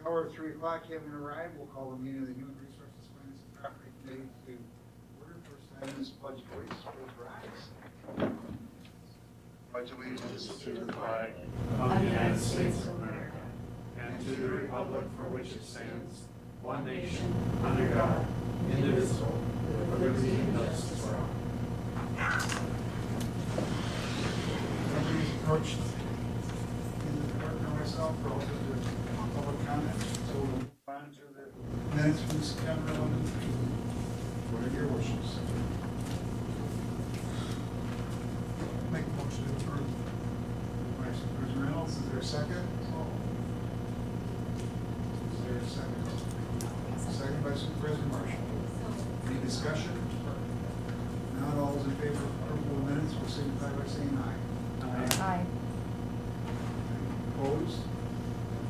hour, 3 o'clock, having arrived, we'll call the meeting of the Human Resources Finance and Property Committee to order. First item is pledge of allegiance. Please rise. Pledge allegiance To the flag of the United States of America and to the republic for which it stands, one nation, under God, indivisible, with liberty and justice for all. Somebody's approached in the department or myself relative to public comment, so we'll move on to the minutes from September 11th. What are your wishes? Make a motion to approve. By Supervisor Reynolds, is there a second? Is there a second? Second by Supervisor Marshall. Any discussion? Not all those in favor of approval of minutes will signify by saying aye. Aye. Opposed?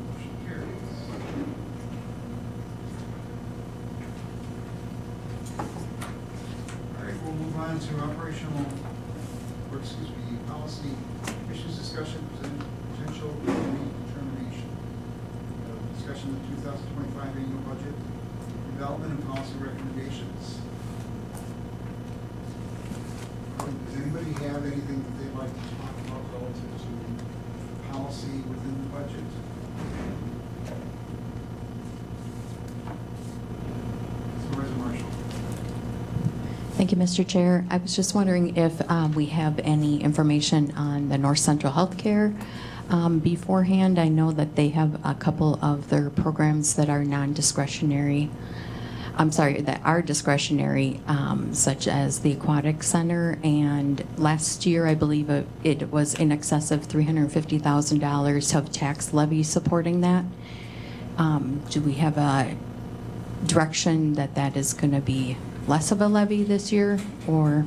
Motion carries. All right, we'll move on to policy issues discussion, potential determination. Discussion of the 2025 annual budget, development and policy recommendations. Does anybody have anything that they'd like to talk about relative to policy within the budget? Supervisor Marshall. Thank you, Mr. Chair. I was just wondering if we have any information on the North Central Healthcare beforehand. I know that they have a couple of their programs that are non-discretionary. I'm sorry, that are discretionary, such as the Aquatic Center. And last year, I believe it was in excess of $350,000 of tax levy supporting that. Do we have a direction that that is going to be less of a levy this year, or?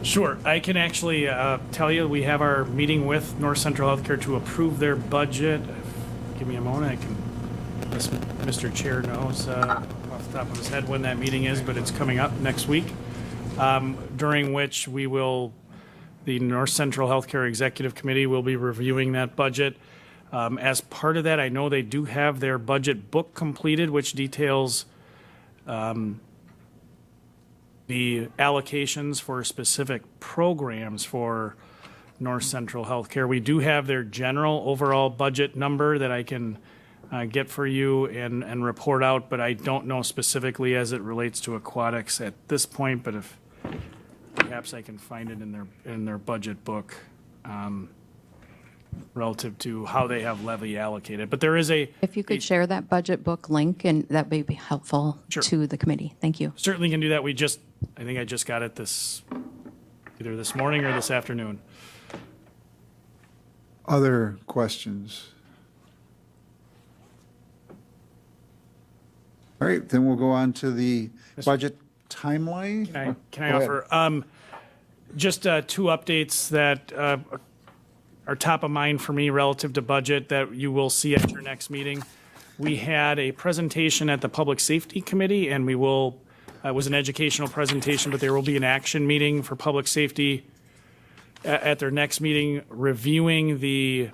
Sure. I can actually tell you we have our meeting with North Central Healthcare to approve their budget. Give me a moment. I can. Mr. Chair knows off the top of his head when that meeting is, but it's coming up next week, during which the North Central Healthcare Executive Committee will be reviewing that budget. As part of that, I know they do have their budget book completed, which details the allocations for specific programs for North Central Healthcare. We do have their general overall budget number that I can get for you and report out, but I don't know specifically as it relates to aquatics at this point, but if perhaps I can find it in their budget book relative to how they have levy allocated. But there is If you could share that budget book link, and that may be helpful to the committee. Thank you. Certainly can do that. I think I just got it either this morning or this afternoon. Other questions? All right, then we'll go on to the budget timeline. Can I offer just two updates that are top of mind for me relative to budget that you will see at your next meeting. We had a presentation at the Public Safety Committee, and it was an educational presentation, but there will be an action meeting for public safety at their next meeting, reviewing the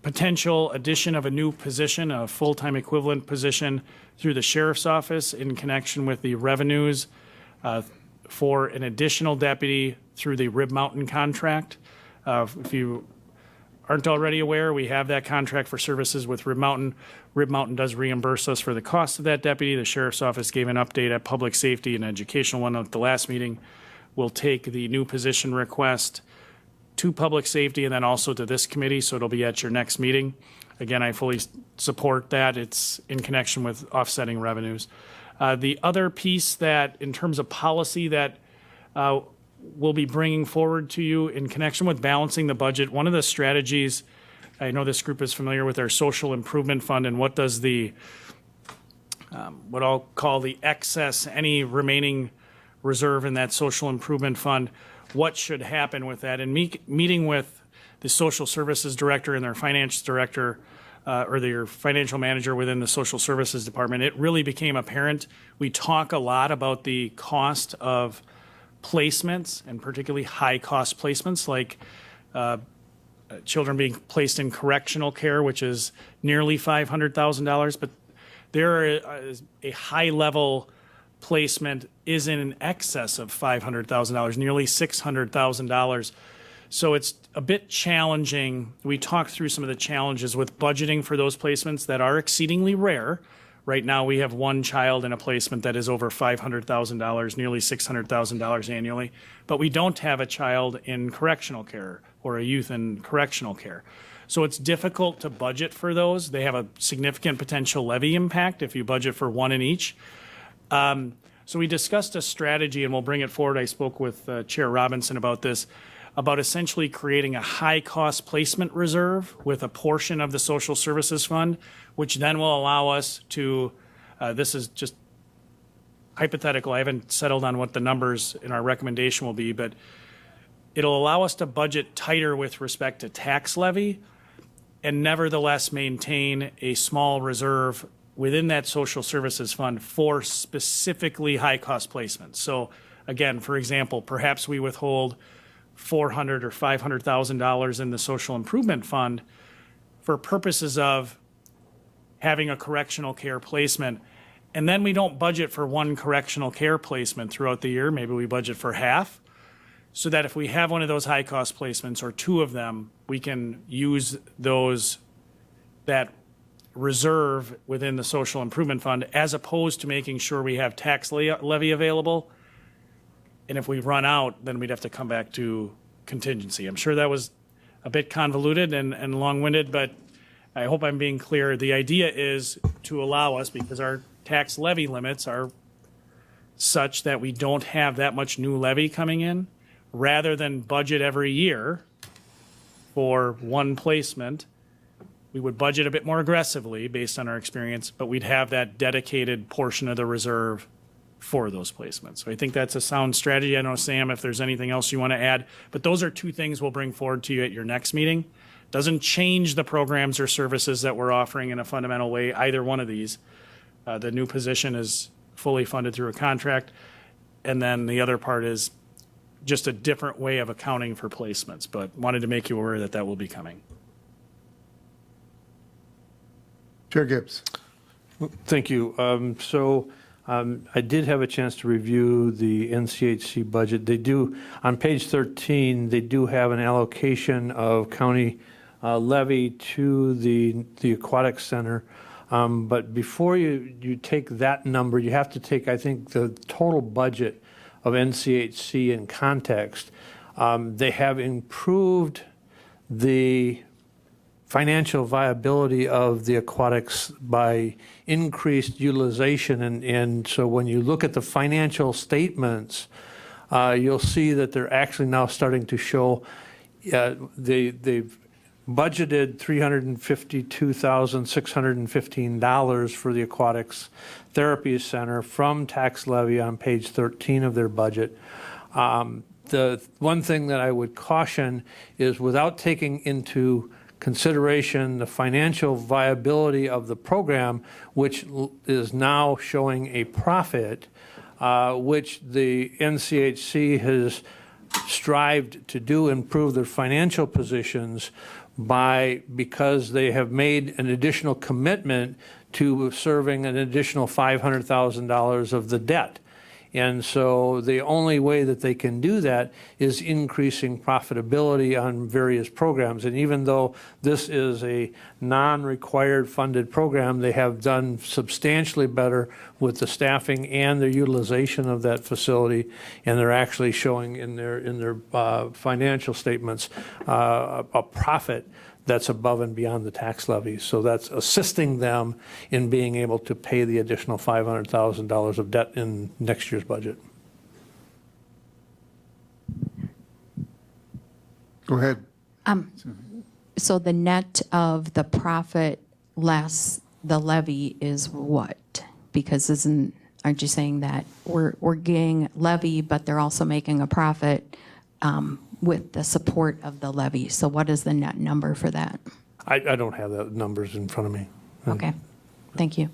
potential addition of a new position, a full-time equivalent position through the sheriff's office in connection with the revenues for an additional deputy through the Rib Mountain contract. If you aren't already aware, we have that contract for services with Rib Mountain. Rib Mountain does reimburse us for the cost of that deputy. The sheriff's office gave an update at public safety and educational one at the last meeting. We'll take the new position request to public safety and then also to this committee, so it'll be at your next meeting. Again, I fully support that. It's in connection with offsetting revenues. The other piece that, in terms of policy, that we'll be bringing forward to you in connection with balancing the budget, one of the strategies, I know this group is familiar with our social improvement fund and what does what I'll call the excess, any remaining reserve in that social improvement fund, what should happen with that. And meeting with the social services director and their finance director or their financial manager within the social services department, it really became apparent. We talk a lot about the cost of placements, and particularly high cost placements like children being placed in correctional care, which is nearly $500,000, but there is a high-level placement is in excess of $500,000, nearly $600,000. So it's a bit challenging. We talked through some of the challenges with budgeting for those placements that are exceedingly rare. Right now, we have one child in a placement that is over $500,000, nearly $600,000 annually, but we don't have a child in correctional care or a youth in correctional care. So it's difficult to budget for those. They have a significant potential levy impact if you budget for one in each. So we discussed a strategy, and we'll bring it forward. I spoke with Chair Robinson about this, about essentially creating a high-cost placement reserve with a portion of the social services fund, which then will allow us to, this is just hypothetical, I haven't settled on what the numbers in our recommendation will be, but it'll allow us to budget tighter with respect to tax levy and nevertheless maintain a small reserve within that social services fund for specifically high-cost placements. So again, for example, perhaps we withhold $400,000 or $500,000 in the social improvement fund for purposes of having a correctional care placement, and then we don't budget for one correctional care placement throughout the year. Maybe we budget for half, so that if we have one of those high-cost placements or two of them, we can use that reserve within the social improvement fund, as opposed to making sure we have tax levy available. And if we run out, then we'd have to come back to contingency. I'm sure that was a bit convoluted and long-winded, but I hope I'm being clear. The idea is to allow us, because our tax levy limits are such that we don't have that much new levy coming in, rather than budget every year for one placement, we would budget a bit more aggressively based on our experience, but we'd have that dedicated portion of the reserve for those placements. So I think that's a sound strategy. I don't know, Sam, if there's anything else you want to add, but those are two things we'll bring forward to you at your next meeting. Doesn't change the programs or services that we're offering in a fundamental way, either one of these. The new position is fully funded through a contract, and then the other part is just a different way of accounting for placements, but wanted to make you aware that that will be coming. Chair Gibbs. Thank you. I did have a chance to review the NCHC budget. They do, on page 13, they do have an allocation of county levy to the aquatic center. But before you take that number, you have to take, I think, the total budget of NCHC in context. They have improved the financial viability of the aquatics by increased utilization. And so when you look at the financial statements, you'll see that they're actually now starting to show they've budgeted $352,615 for the Aquatics Therapy Center from tax levy on page 13 of their budget. The one thing that I would caution is, without taking into consideration the financial viability of the program, which is now showing a profit, which the NCHC has strived to do, improve their financial positions because they have made an additional commitment to serving an additional $500,000 of the debt. And so the only way that they can do that is increasing profitability on various programs. And even though this is a non-required funded program, they have done substantially better with the staffing and the utilization of that facility. And they're actually showing in their financial statements a profit that's above and beyond the tax levy. So that's assisting them in being able to pay the additional $500,000 of debt in next year's budget. Go ahead. So the net of the profit less the levy is what? Because aren't you saying that we're getting levy, but they're also making a profit with the support of the levy? So what is the net number for that? I don't have the numbers in front of me. Okay, thank you.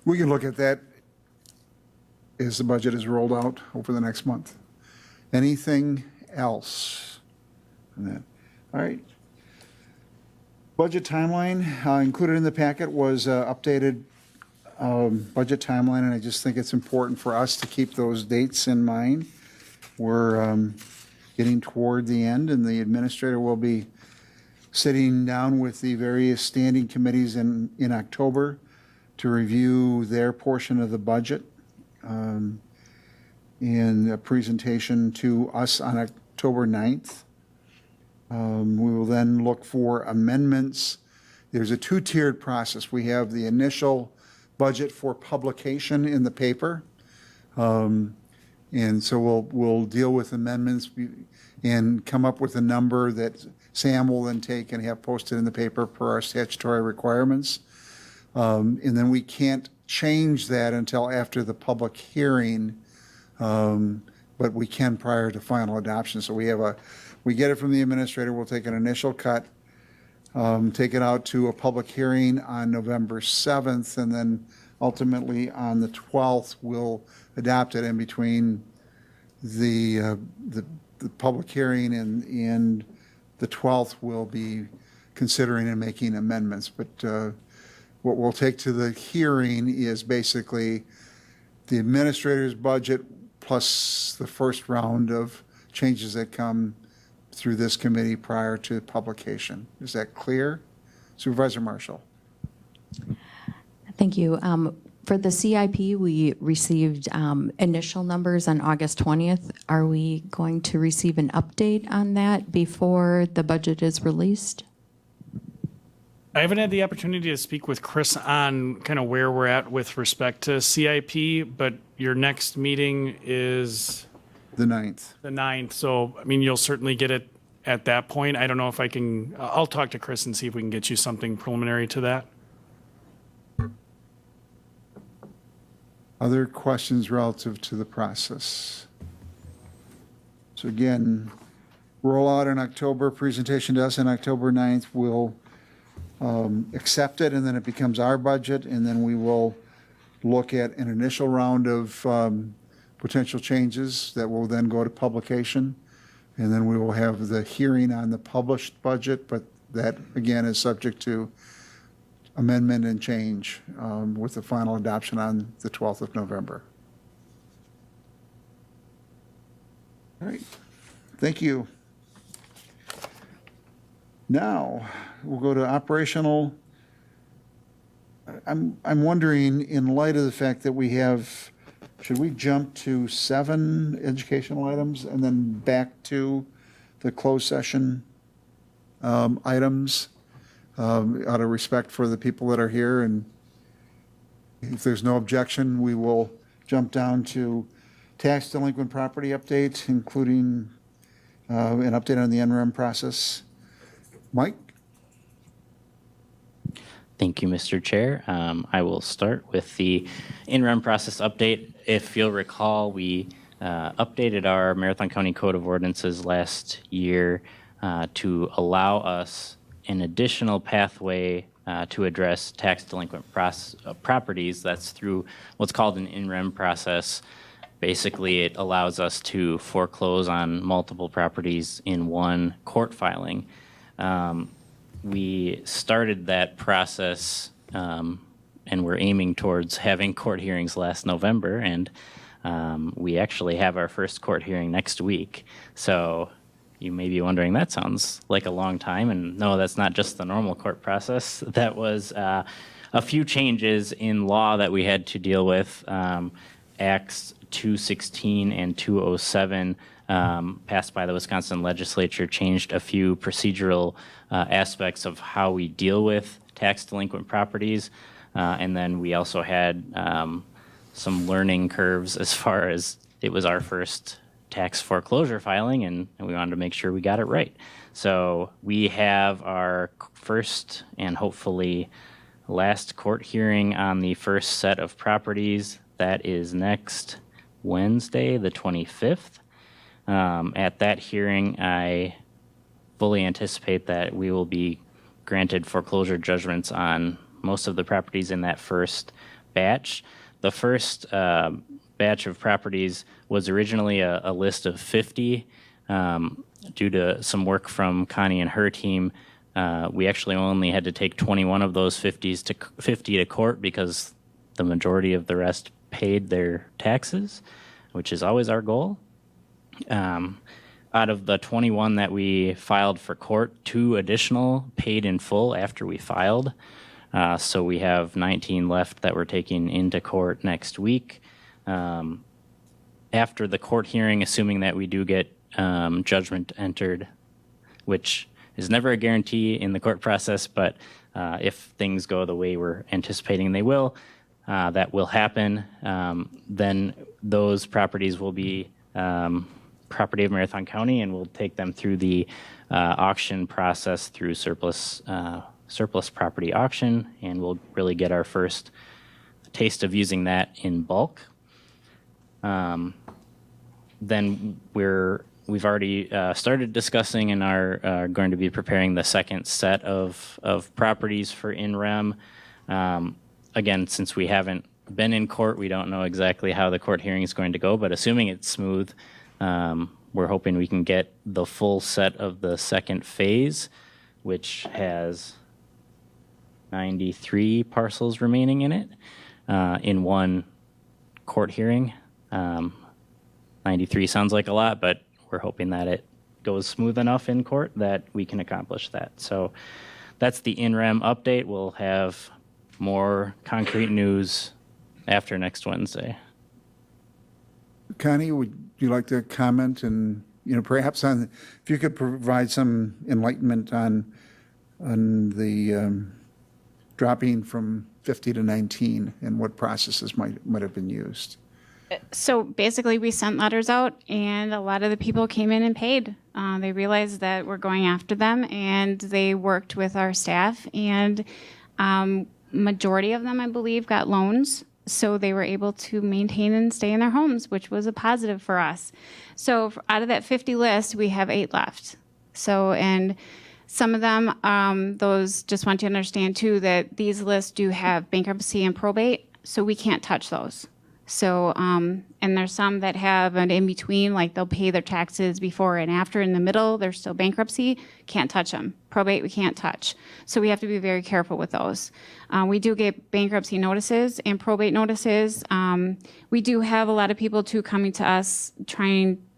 We can look at that as the budget is rolled out over the next month. Anything else on that? All right. Budget timeline, included in the packet was updated budget timeline, and I just think it's important for us to keep those dates in mind. We're getting toward the end, and the administrator will be sitting down with the various standing committees in October to review their portion of the budget, and a presentation to us on October 9th. We will then look for amendments. There's a two-tiered process. We have the initial budget for publication in the paper. And so we'll deal with amendments and come up with a number that Sam will then take and have posted in the paper per our statutory requirements. And then we can't change that until after the public hearing, but we can prior to final adoption. So we get it from the administrator, we'll take an initial cut, take it out to a public hearing on November 7th, and then ultimately on the 12th, we'll adopt it in between the public hearing and the 12th, we'll be considering and making amendments. But what we'll take to the hearing is basically the administrator's budget plus the first round of changes that come through this committee prior to publication. Is that clear? Supervisor Marshall. Thank you. For the CIP, we received initial numbers on August 20th. Are we going to receive an update on that before the budget is released? I haven't had the opportunity to speak with Chris on kind of where we're at with respect to CIP, but your next meeting is The 9th. the 9th. So, I mean, you'll certainly get it at that point. I don't know if I can, I'll talk to Chris and see if we can get you something preliminary to that. Other questions relative to the process? So again, rollout in October, presentation to us on October 9th. We'll accept it, and then it becomes our budget, and then we will look at an initial round of potential changes that will then go to publication. And then we will have the hearing on the published budget, but that, again, is subject to amendment and change with the final adoption on the 12th of November. All right, thank you. Now, we'll go to operational. I'm wondering, in light of the fact that we have, should we jump to 7 educational items and then back to the closed session items out of respect for the people that are here? And if there's no objection, we will jump down to tax delinquent property update, including an update on the NREM process. Mike? Thank you, Mr. Chair. I will start with the in-rem process update. If you'll recall, we updated our Marathon County Code of Ordinances last year to allow us an additional pathway to address tax delinquent properties. That's through what's called an in-rem process. Basically, it allows us to foreclose on multiple properties in one court filing. We started that process and we're aiming towards having court hearings last November, and we actually have our first court hearing next week. So you may be wondering, that sounds like a long time, and no, that's not just the normal court process. That was a few changes in law that we had to deal with. Acts 216 and 207 passed by the Wisconsin legislature changed a few procedural aspects of how we deal with tax delinquent properties. And then we also had some learning curves as far as it was our first tax foreclosure filing, and we wanted to make sure we got it right. So we have our first and hopefully last court hearing on the first set of properties. That is next Wednesday, the 25th. At that hearing, I fully anticipate that we will be granted foreclosure judgments on most of the properties in that first batch. The first batch of properties was originally a list of 50. due to some work from Connie and her team, we actually only had to take 21 of those 50 to court because the majority of the rest paid their taxes, which is always our goal. Out of the 21 that we filed for court, 2 additional paid in full after we filed. So we have 19 left that we're taking into court next week. After the court hearing, assuming that we do get judgment entered, which is never a guarantee in the court process, but if things go the way we're anticipating they will, that will happen. Then those properties will be property of Marathon County, and we'll take them through the auction process through surplus property auction, and we'll really get our first taste of using that in bulk. Then we've already started discussing and are going to be preparing the second set of properties for in-rem. Again, since we haven't been in court, we don't know exactly how the court hearing is going to go, but assuming it's smooth, we're hoping we can get the full set of the second phase, which has 93 parcels remaining in it, in one court hearing. 93 sounds like a lot, but we're hoping that it goes smooth enough in court that we can accomplish that. So that's the in-rem update. We'll have more concrete news after next Wednesday. Connie, would you like to comment and, perhaps on, if you could provide some enlightenment on the dropping from 50 to 19 and what processes might have been used? So basically, we sent letters out, and a lot of the people came in and paid. They realized that we're going after them, and they worked with our staff, and majority of them, I believe, got loans. So they were able to maintain and stay in their homes, which was a positive for us. So out of that 50 list, we have 8 left. So, and some of them, those just want to understand too, that these lists do have bankruptcy and probate, so we can't touch those. So, and there's some that have an in-between, like they'll pay their taxes before and after. In the middle, there's still bankruptcy, can't touch them. Probate, we can't touch. So we have to be very careful with those. We do get bankruptcy notices and probate notices. We do have a lot of people too coming to us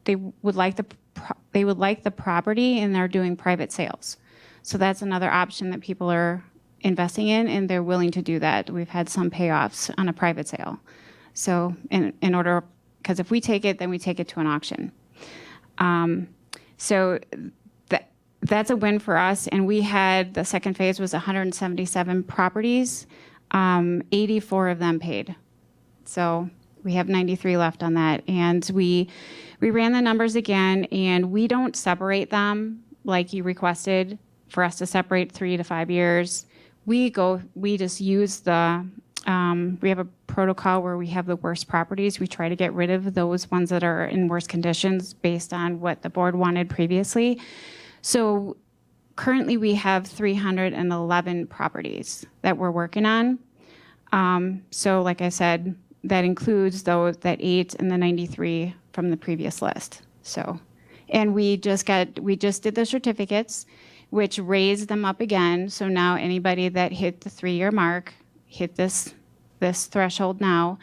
they would like the property, and they're doing private sales. So that's another option that people are investing in, and they're willing to do that. We've had some payoffs on a private sale. So in order, because if we take it, then we take it to an auction. So that's a win for us. And we had, the second phase was 177 properties, 84 of them paid. So we have 93 left on that. And we ran the numbers again, and we don't separate them like you requested for us to separate 3 to 5 years. We just use we have a protocol where we have the worst properties. We try to get rid of those ones that are in worse conditions based on what the board wanted previously. So currently we have 311 properties that we're working on. So like I said, that includes that 8 and the 93 from the previous list. So, and we just did the certificates, which raised them up again. So now anybody that hit the 3-year mark hit this threshold now,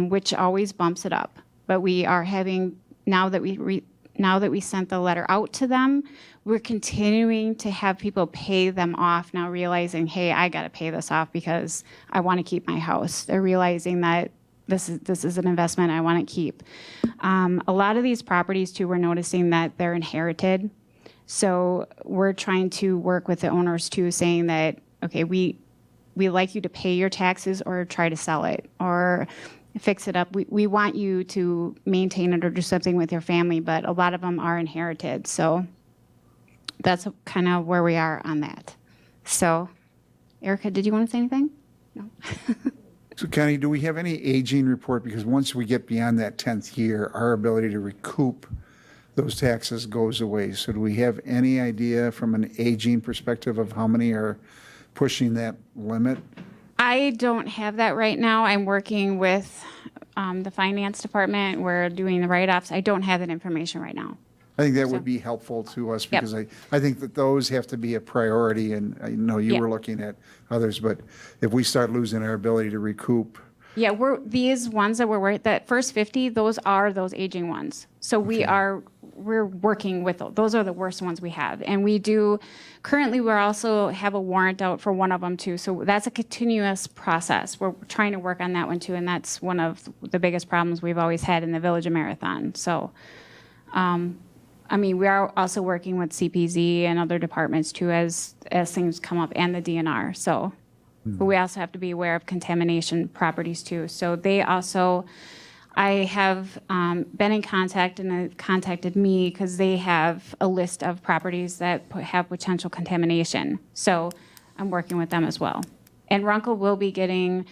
which always bumps it up. But we are having, now that we sent the letter out to them, we're continuing to have people pay them off now, realizing, hey, I got to pay this off because I want to keep my house. They're realizing that this is an investment I want to keep. A lot of these properties too, we're noticing that they're inherited. So we're trying to work with the owners too, saying that, okay, we like you to pay your taxes or try to sell it or fix it up. We want you to maintain it or do something with your family, but a lot of them are inherited. So that's kind of where we are on that. So, Erica, did you want to say anything? No. So, Connie, do we have any aging report? Because once we get beyond that 10th year, our ability to recoup those taxes goes away. So do we have any idea from an aging perspective of how many are pushing that limit? I don't have that right now. I'm working with the finance department. We're doing the write-offs. I don't have that information right now. I think that So- would be helpful to us Yep. because I think that those have to be a priority, and I know you Yeah. were looking at others, but if we start losing our ability to recoup, Yeah, these ones that that first 50, those are those aging ones. So we're working with those are the worst ones we have. And currently we're also have a warrant out for one of them too. So that's a continuous process. We're trying to work on that one too. And that's one of the biggest problems we've always had in the Village of Marathon. So, we are also working with CPZ and other departments too as things come up, and the DNR. So, but we also have to be aware of contamination properties too. So I have been in contact, and they've contacted me because they have a list of properties that have potential contamination. So I'm working with them as well. And Runkle will be getting,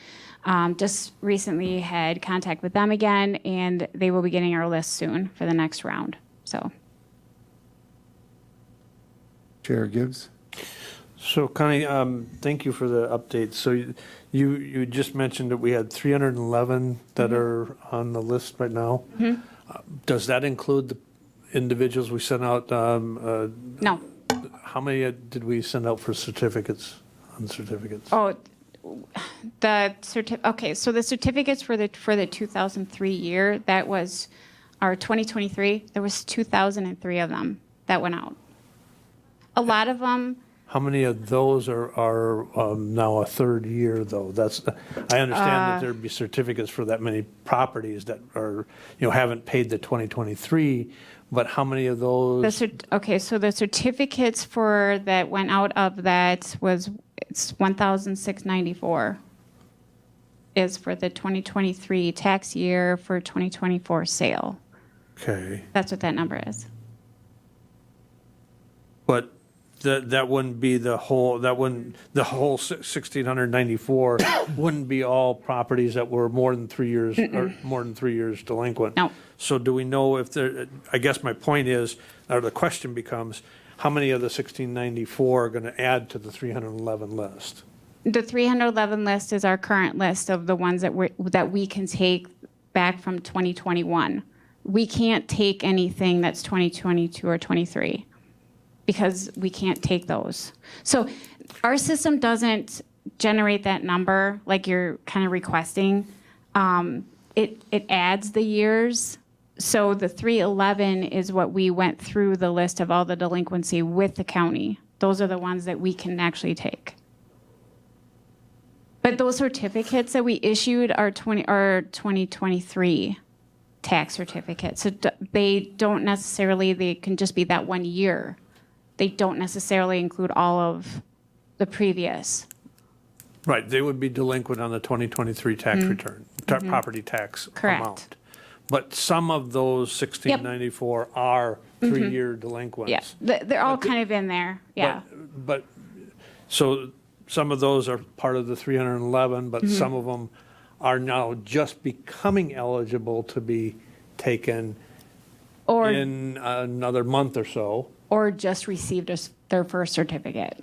just recently had contact with them again, and they will be getting our list soon for the next round. So. Chair Gibbs? So Connie, thank you for the update. So you just mentioned that we had 311 that are on the list right now. Does that include the individuals we sent out? No. How many did we send out for certificates, on certificates? Oh, okay, so the certificates for the 2003 year, that was our 2023, there was 2,003 of them that went out. A lot of them. How many of those are now a third year, though? I understand that there'd be certificates for that many properties that are, haven't paid the 2023, but how many of those? Okay, so the certificates for that went out of that it's 1,694 is for the 2023 tax year for 2024 sale. Okay. That's what that number is. But that wouldn't be the whole 1,694 wouldn't be all properties that were more than 3 years, or more than 3 years delinquent. No. So do we know if I guess my point is, or the question becomes, how many of the 1,694 are going to add to the 311 list? The 311 list is our current list of the ones that we can take back from 2021. We can't take anything that's 2022 or 23. Because we can't take those. So our system doesn't generate that number like you're kind of requesting. It adds the years. So the 311 is what we went through the list of all the delinquency with the county. Those are the ones that we can actually take. But those certificates that we issued are 2023 tax certificates. So they don't necessarily, they can just be that 1 year. They don't necessarily include all of the previous. Right, they would be delinquent on the 2023 tax return, property tax Correct. amount. But some of those 1,694 are 3-year delinquents. Yeah, they're all kind of in there, yeah. But, so some of those are part of the 311, but some of them are now just becoming eligible to be taken Or in another month or so. or just received their first certificate.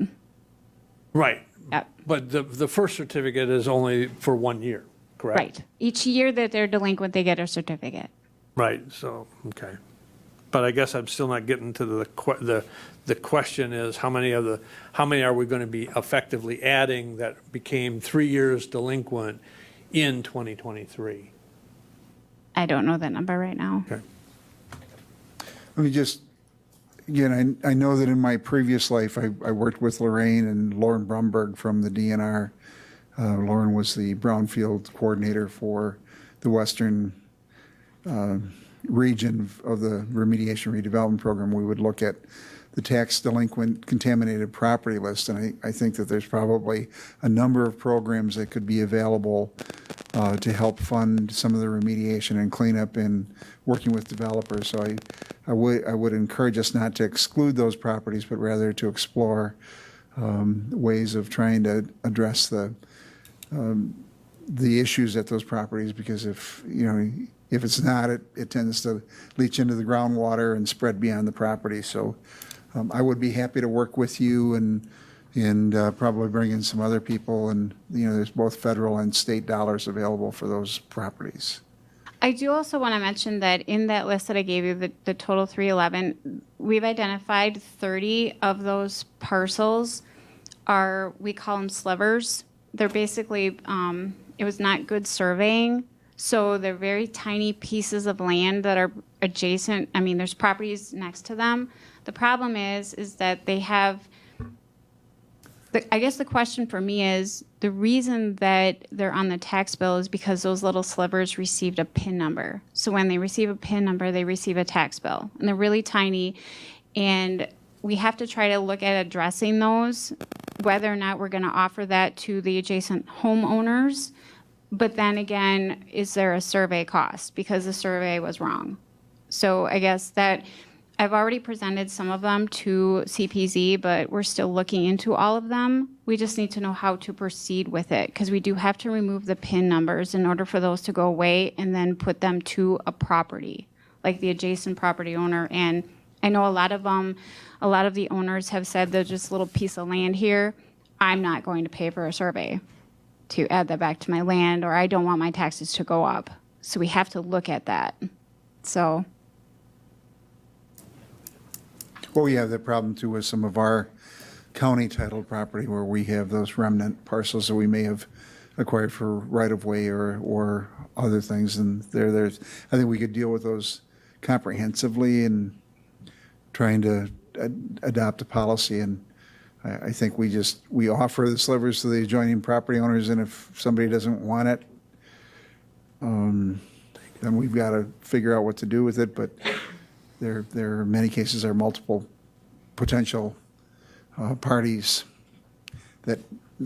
Right. Yep. But the first certificate is only for 1 year, correct? Right. Each year that they're delinquent, they get a certificate. Right, so, okay. But I guess I'm still not getting to the question is, how many are we going to be effectively adding that became 3 years delinquent in 2023? I don't know that number right now. Okay. Let me just, again, I know that in my previous life, I worked with Lorraine and Lauren Brumberg from the DNR. Lauren was the Brownfield coordinator for the Western region of the remediation redevelopment program. We would look at the tax delinquent contaminated property list, and I think that there's probably a number of programs that could be available to help fund some of the remediation and cleanup and working with developers. So I would encourage us not to exclude those properties, but rather to explore ways of trying to address the issues at those properties, because if it's not, it tends to leach into the groundwater and spread beyond the property. So I would be happy to work with you and probably bring in some other people. And there's both federal and state dollars available for those properties. I do also want to mention that in that list that I gave you, the total 311, we've identified 30 of those parcels are, we call them slivers. They're basically, it was not good surveying. So they're very tiny pieces of land that are adjacent. I mean, there's properties next to them. The problem is that they have, I guess the question for me is, the reason that they're on the tax bill is because those little slivers received a PIN number. So when they receive a PIN number, they receive a tax bill. And they're really tiny. And we have to try to look at addressing those, whether or not we're going to offer that to the adjacent homeowners. But then again, is there a survey cost? Because the survey was wrong. So I guess that I've already presented some of them to CPZ, but we're still looking into all of them. We just need to know how to proceed with it, because we do have to remove the PIN numbers in order for those to go away and then put them to a property, like the adjacent property owner. And I know a lot of the owners have said there's just a little piece of land here. I'm not going to pay for a survey to add that back to my land, or I don't want my taxes to go up. So we have to look at that. So. Well, we have the problem too with some of our county titled property where we have those remnant parcels that we may have acquired for right-of-way or other things. And there's, I think we could deal with those comprehensively and trying to adopt a policy. And I think we offer the slivers to the adjoining property owners, and if somebody doesn't want it, then we've got to figure out what to do with it. But there are many cases, there are multiple potential parties that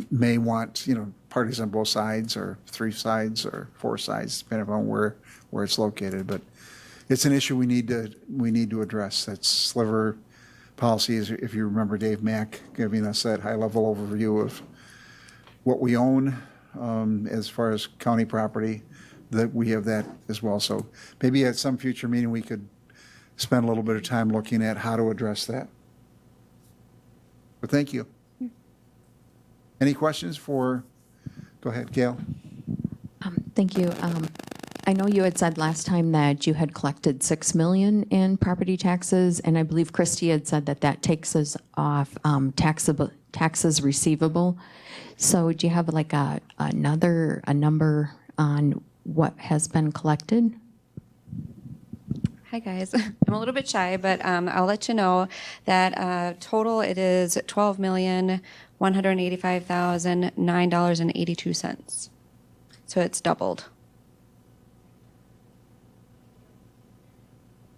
may want, parties on both sides, or 3 sides, or 4 sides, depending on where it's located. But it's an issue we need to address. That sliver policy is, if you remember Dave Mack giving us that high-level overview of what we own as far as county property, that we have that as well. So maybe at some future meeting we could spend a little bit of time looking at how to address that. But thank you. Any questions go ahead, Gail. Thank you. I know you had said last time that you had collected $6 million in property taxes, and I believe Christie had said that takes us off taxes receivable. So do you have like a number on what has been collected? Hi, guys. I'm a little bit shy, but I'll let you know that total it is $12,185,009.82. So it's doubled.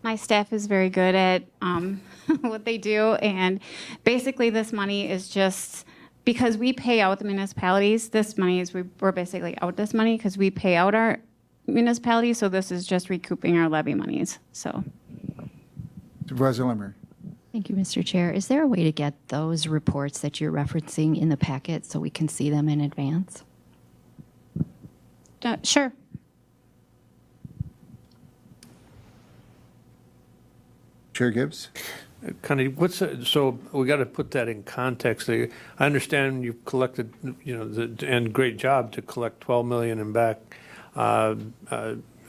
My staff is very good at what they do, and basically this money is just, because we pay out the municipalities, this money is, we're basically out this money because we pay out our municipalities, so this is just recouping our levy monies, so. Supervisor Limmer. Thank you, Mr. Chair. Is there a way to get those reports that you're referencing in the packet so we can see them in advance? Sure. Chair Gibbs. Connie, so we got to put that in context. I understand you've collected, and great job to collect 12 million in back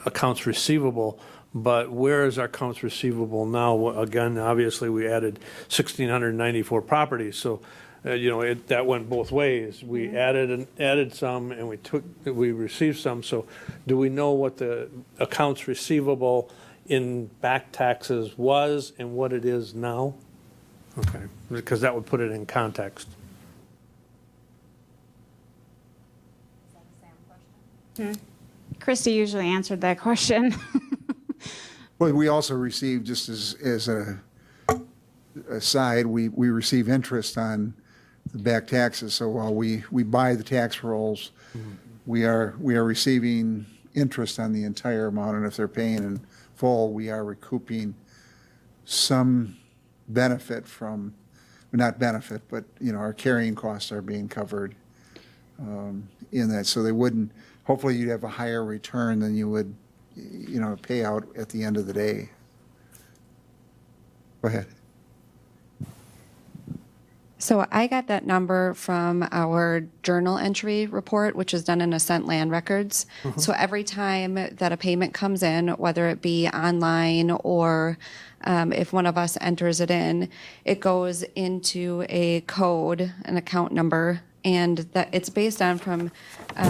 accounts receivable, but where is our accounts receivable now? Again, obviously we added 1,694 properties, so that went both ways. We added some, and we received some. So do we know what the accounts receivable in back taxes was and what it is now? Okay, because that would put it in context. Christy usually answered that question. Well, we also receive, just as a aside, we receive interest on the back taxes. So while we buy the tax rolls, we are receiving interest on the entire amount, and if they're paying in full, we are recouping some benefit from, not benefit, but our carrying costs are being covered in that. So they wouldn't, hopefully you'd have a higher return than you would pay out at the end of the day. Go ahead. So I got that number from our journal entry report, which is done in Ascent Land Records. So every time that a payment comes in, whether it be online or if one of us enters it in, it goes into a code, an account number, and that it's based on from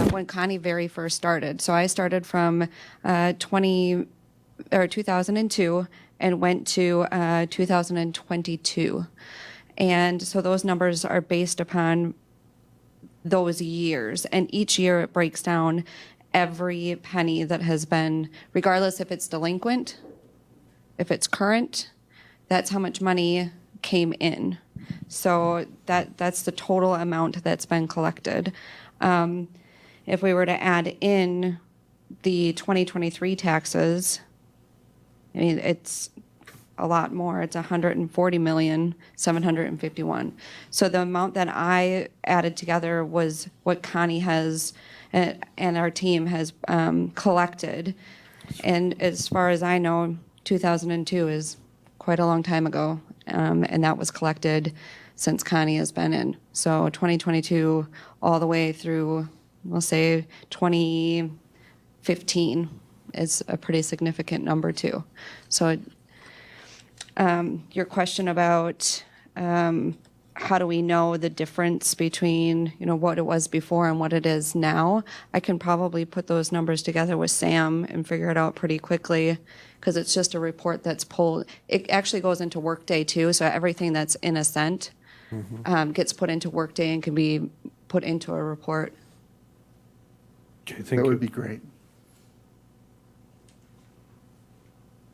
when Connie very first started. So I started from 2002 and went to 2022. And so those numbers are based upon those years. And each year it breaks down every penny that has been, regardless if it's delinquent, if it's current, that's how much money came in. So that's the total amount that's been collected. If we were to add in the 2023 taxes, I mean, it's a lot more. It's 140,751,000. So the amount that I added together was what Connie has and our team has collected. And as far as I know, 2002 is quite a long time ago, and that was collected since Connie has been in. So 2022 all the way through, we'll say 2015 is a pretty significant number too. So your question about how do we know the difference between what it was before and what it is now, I can probably put those numbers together with Sam and figure it out pretty quickly, because it's just a report that's pulled. It actually goes into Workday too, so everything that's in Ascent gets put into Workday and can be put into a report. Okay, thank That you. would be great.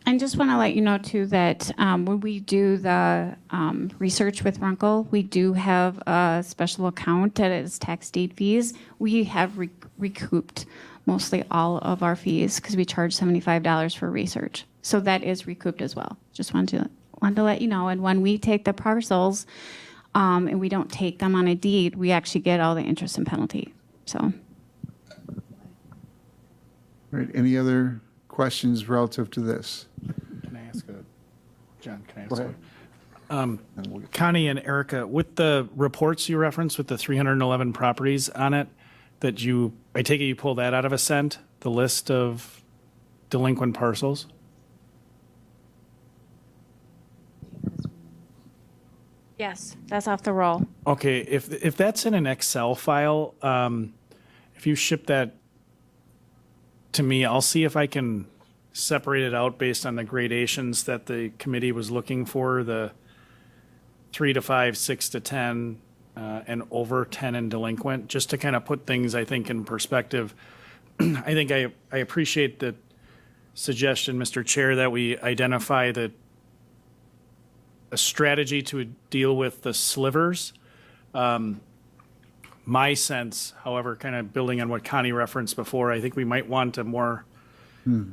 I just want to let you know, too, that when we do the research with Runkle, we do have a special account that is tax deed fees. We have recouped mostly all of our fees because we charge $75 for research. So that is recouped as well. Just wanted to let you know. And when we take the parcels and we don't take them on a deed, we actually get all the interest and penalty. So. All right, any other questions relative to this? Can I ask John, can I Go ask ahead. Connie and Erica, with the reports you referenced with the 311 properties on it, I take it you pull that out of Ascent, the list of delinquent parcels? Yes, that's off the roll. Okay, if that's in an Excel file, if you ship that to me, I'll see if I can separate it out based on the gradations that the committee was looking for, the 3 to 5, 6 to 10, and over 10 and delinquent, just to kind of put things, I think, in perspective. I think I appreciate the suggestion, Mr. Chair, that we identify a strategy to deal with the slivers. My sense, however, kind of building on what Connie referenced before, I think we might want we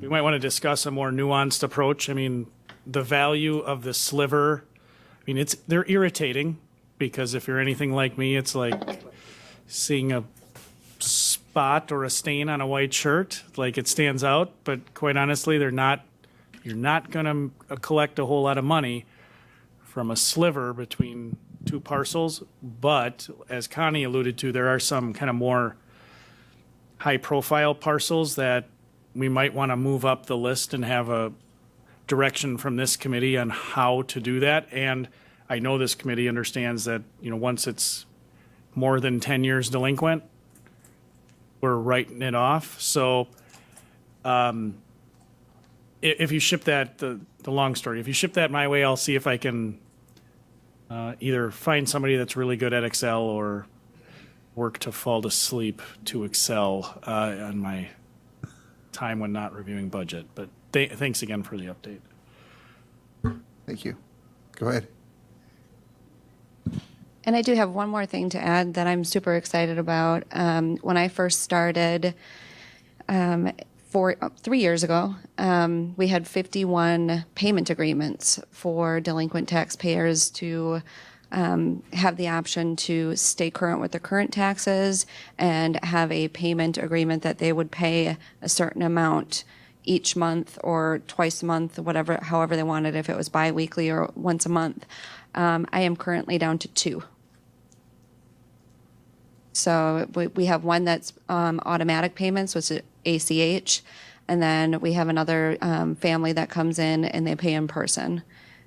might want to discuss a more nuanced approach. I mean, the value of the sliver, I mean, they're irritating, because if you're anything like me, it's like seeing a spot or a stain on a white shirt, like it stands out. But quite honestly, you're not going to collect a whole lot of money from a sliver between two parcels. But as Connie alluded to, there are some kind of more high-profile parcels that we might want to move up the list and have a direction from this committee on how to do that. And I know this committee understands that, once it's more than 10 years delinquent, we're writing it off. So if you ship that, the long story, if you ship that my way, I'll see if I can either find somebody that's really good at Excel or work to fall to sleep to Excel on my time when not reviewing budget. But thanks again for the update. Thank you. Go ahead. And I do have one more thing to add that I'm super excited about. When I first started 3 years ago, we had 51 payment agreements for delinquent taxpayers to have the option to stay current with the current taxes and have a payment agreement that they would pay a certain amount each month or twice a month, however they wanted, if it was biweekly or once a month. I am currently down to 2. So we have one that's automatic payments, which is ACH, and then we have another family that comes in and they pay in person.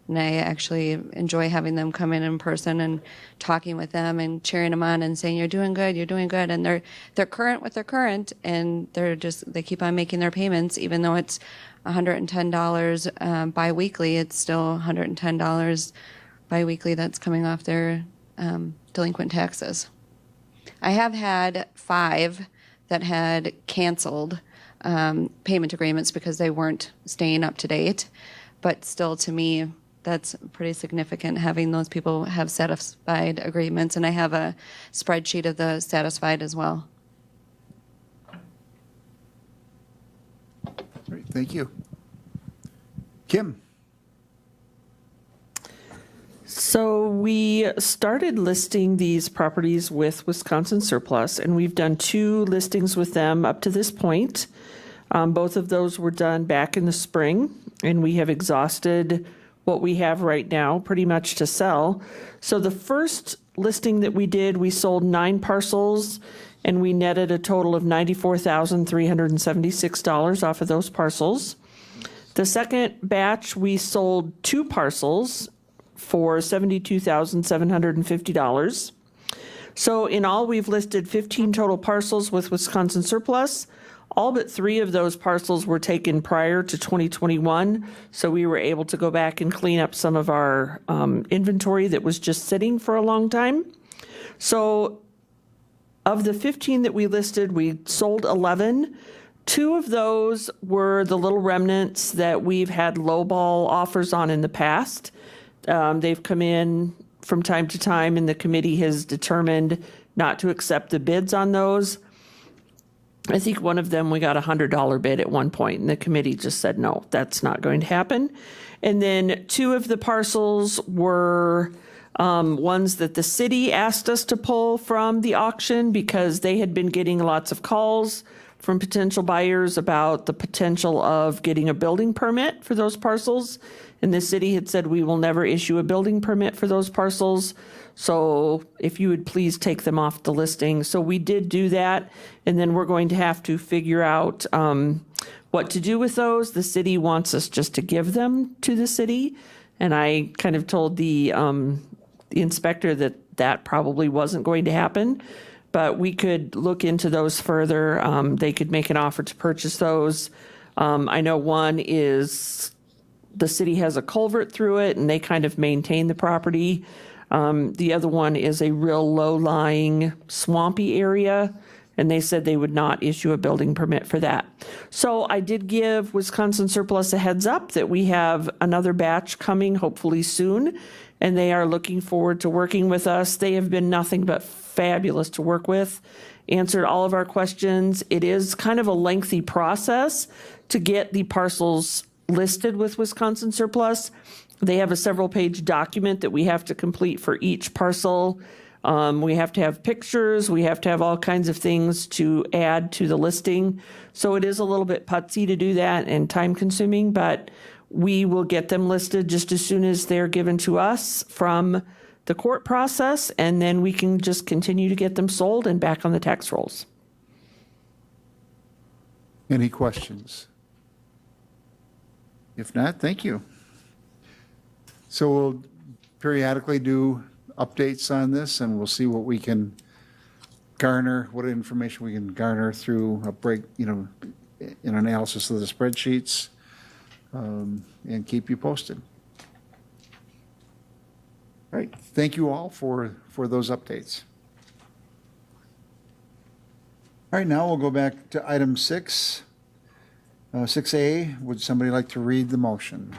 And I actually enjoy having them come in person and talking with them and cheering them on and saying, you're doing good, you're doing good. And they're current with their current, and they keep on making their payments, even though it's $110 biweekly. It's still $110 biweekly that's coming off their delinquent taxes. I have had 5 that had canceled payment agreements because they weren't staying up to date. But still, to me, that's pretty significant having those people have satisfied agreements. And I have a spreadsheet of the satisfied as well. Great, thank you. Kim? So we started listing these properties with Wisconsin Surplus, and we've done 2 listings with them up to this point. Both of those were done back in the spring, and we have exhausted what we have right now pretty much to sell. So the first listing that we did, we sold 9 parcels, and we netted a total of $94,376 off of those parcels. The second batch, we sold 2 parcels for $72,750. So in all, we've listed 15 total parcels with Wisconsin Surplus. All but 3 of those parcels were taken prior to 2021, so we were able to go back and clean up some of our inventory that was just sitting for a long time. So of the 15 that we listed, we sold 11. 2 of those were the little remnants that we've had lowball offers on in the past. They've come in from time to time, and the committee has determined not to accept the bids on those. I think one of them, we got a $100 bid at one point, and the committee just said, no, that's not going to happen. And then 2 of the parcels were ones that the city asked us to pull from the auction because they had been getting lots of calls from potential buyers about the potential of getting a building permit for those parcels. And the city had said, we will never issue a building permit for those parcels. So if you would please take them off the listing. So we did do that. And then we're going to have to figure out what to do with those. The city wants us just to give them to the city. And I kind of told the inspector that that probably wasn't going to happen. But we could look into those further. They could make an offer to purchase those. I know one is the city has a culvert through it, and they kind of maintain the property. The other one is a real low-lying, swampy area, and they said they would not issue a building permit for that. So I did give Wisconsin Surplus a heads up that we have another batch coming hopefully soon, and they are looking forward to working with us. They have been nothing but fabulous to work with, answered all of our questions. It is kind of a lengthy process to get the parcels listed with Wisconsin Surplus. They have a several-page document that we have to complete for each parcel. We have to have pictures. We have to have all kinds of things to add to the listing. So it is a little bit putsy to do that and time-consuming, but we will get them listed just as soon as they're given to us from the court process, and then we can just continue to get them sold and back on the tax rolls. Any questions? If not, thank you. So we'll periodically do updates on this, and we'll see what we can garner, what information we can garner through a an analysis of the spreadsheets, and keep you posted. All right, thank you all for those updates. All right, now we'll go back to item 6. 6A, would somebody like to read the motion?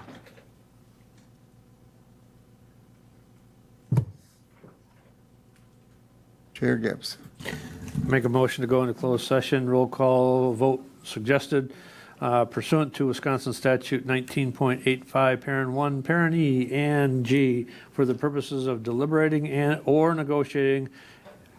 Chair Gibbs. Make a motion to go into closed session. Roll call vote suggested pursuant to Wisconsin Statute 19.85, Parent 1, Parent E, and G, for the purposes of deliberating or negotiating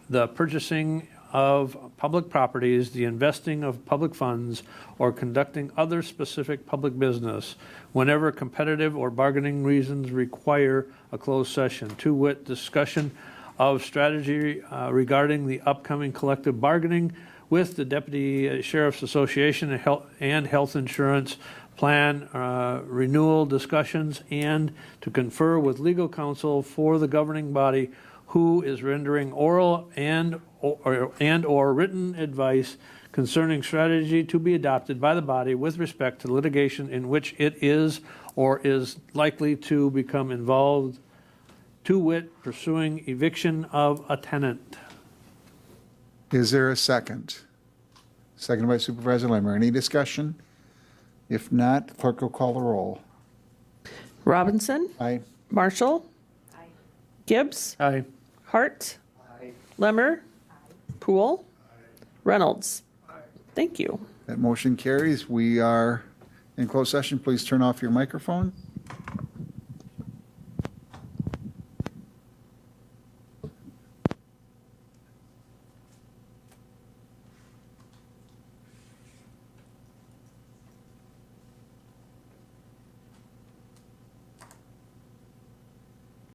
the purchasing of public properties, the investing of public funds, or conducting other specific public business whenever competitive or bargaining reasons require a closed session, to wit, discussion of strategy regarding the upcoming collective bargaining with the Deputy Sheriff's Association and Health Insurance Plan renewal discussions, and to confer with legal counsel for the governing body who is rendering oral and/or written advice concerning strategy to be adopted by the body with respect to litigation in which it is or is likely to become involved, to wit, pursuing eviction of a tenant. Is there a second? Seconded by Supervisor Limmer. Any discussion? If not, clerk will call the roll. Robinson, Aye. Marshall, Gibbs, Aye. Hart, Lemmer, Poole, Reynolds. Thank you. That motion carries. We are in closed session. Please turn off your microphone.